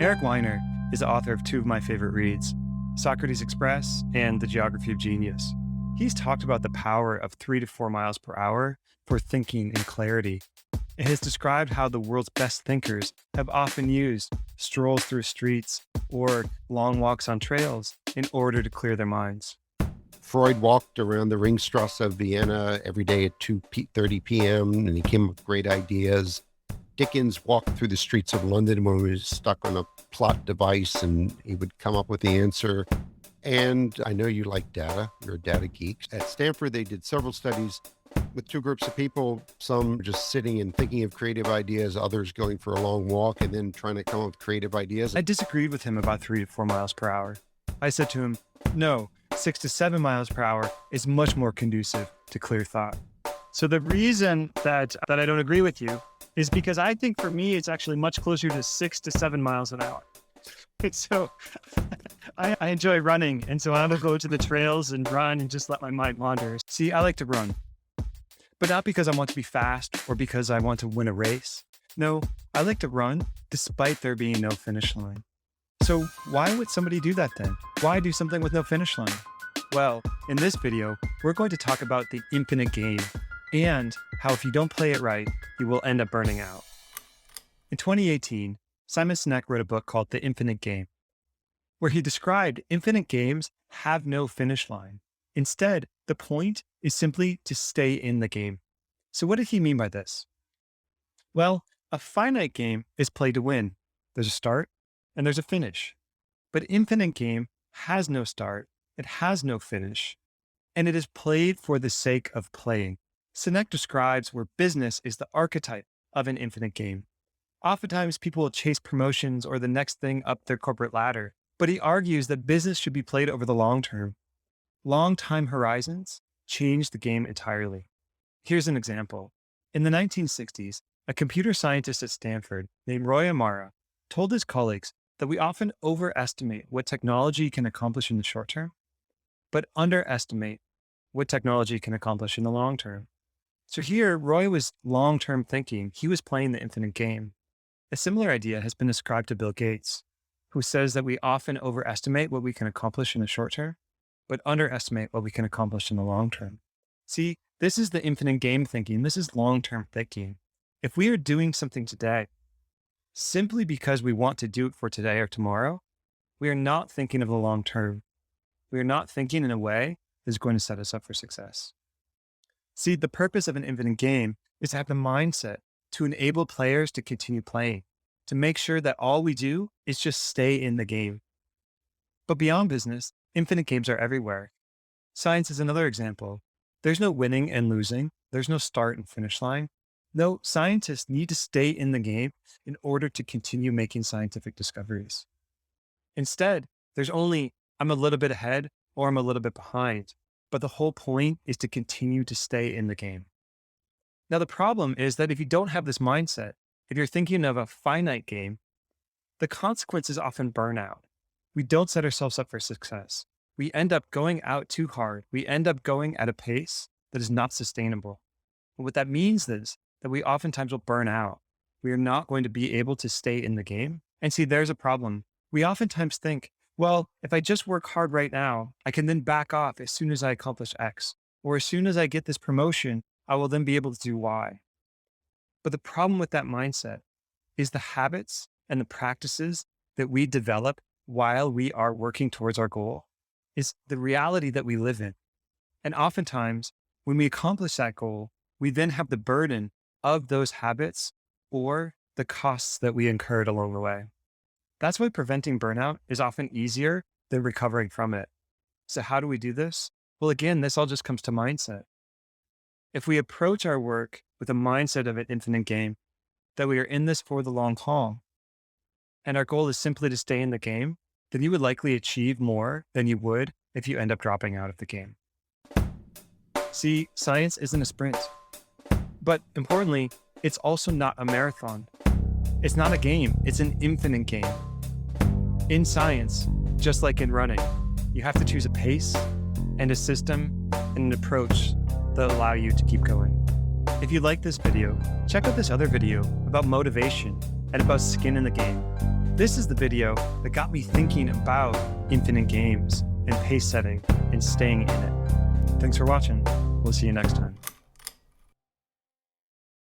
Eric Weiner is the author of two of my favorite reads, Socrates Express and The Geography of Genius. He's talked about the power of 3 to 4 miles per hour for thinking and clarity. It has described how the world's best thinkers have often used strolls through streets or long walks on trails in order to clear their minds. Freud walked around the ringstrasse of Vienna every day at 2:30 p.m. and he came up with great ideas. Dickens walked through the streets of London when he was stuck on a plot device and he would come up with the answer. And I know you like data. You're a data geek. At Stanford, they did several studies with two groups of people, some just sitting and thinking of creative ideas, others going for a long walk and then trying to come up with creative ideas. I disagreed with him about 3 to 4 miles per hour. I said to him, no, 6 to 7 miles per hour is much more conducive to clear thought. So the reason that I don't agree with you is because I think for me, it's actually much closer to 6 to 7 miles an hour. So I enjoy running. And so I want to go to the trails and run and just let my mind wander. See, I like to run, but not because I want to be fast or because I want to win a race. No, I like to run despite there being no finish line. So why would somebody do that then? Why do something with no finish line? Well, in this video, we're going to talk about the infinite game and how if you don't play it right, you will end up burning out. In 2018, Simon Sinek wrote a book called The Infinite Game, where he described infinite games have no finish line. Instead, the point is simply to stay in the game. So what did he mean by this? Well, a finite game is played to win. There's a start and there's a finish. But infinite game has no start, it has no finish, and it is played for the sake of playing. Sinek describes where business is the archetype of an infinite game. Oftentimes, people will chase promotions or the next thing up their corporate ladder, but he argues that business should be played over the long term. Long time horizons change the game entirely. Here's an example. In the 1960s, a computer scientist at Stanford named Roy Amara told his colleagues that we often overestimate what technology can accomplish in the short term, but underestimate what technology can accomplish in the long term. So here, Roy was long-term thinking. He was playing the infinite game. A similar idea has been ascribed to Bill Gates, who says that we often overestimate what we can accomplish in the short term, but underestimate what we can accomplish in the long term. See, this is the infinite game thinking. This is long-term thinking. If we are doing something today, simply because we want to do it for today or tomorrow, we are not thinking of the long term. We are not thinking in a way that is going to set us up for success. See, the purpose of an infinite game is to have the mindset to enable players to continue playing, to make sure that all we do is just stay in the game. But beyond business, infinite games are everywhere. Science is another example. There's no winning and losing. There's no start and finish line. No, scientists need to stay in the game in order to continue making scientific discoveries. Instead, there's only, I'm a little bit ahead or I'm a little bit behind. But the whole point is to continue to stay in the game. Now, the problem is that if you don't have this mindset, if you're thinking of a finite game, the consequence is often burnout. We don't set ourselves up for success. We end up going out too hard. We end up going at a pace that is not sustainable. And what that means is that we oftentimes will burn out. We are not going to be able to stay in the game. And see, there's a problem. We oftentimes think, well, if I just work hard right now, I can then back off as soon as I accomplish X, or as soon as I get this promotion, I will then be able to do Y. But the problem with that mindset is the habits and the practices that we develop while we are working towards our goal is the reality that we live in. And oftentimes, when we accomplish that goal, we then have the burden of those habits or the costs that we incurred along the way. That's why preventing burnout is often easier than recovering from it. So how do we do this? Well, again, this all just comes to mindset. If we approach our work with a mindset of an infinite game, that we are in this for the long haul, and our goal is simply to stay in the game, then you would likely achieve more than you would if you end up dropping out of the game. See, science isn't a sprint, but importantly, it's also not a marathon. It's not a game, it's an infinite game. In science, just like in running, you have to choose a pace and a system and an approach that allow you to keep going. If you like this video, check out this other video about motivation and about skin in the game. This is the video that got me thinking about infinite games and pace setting and staying in it. Thanks for watching. We'll see you next time.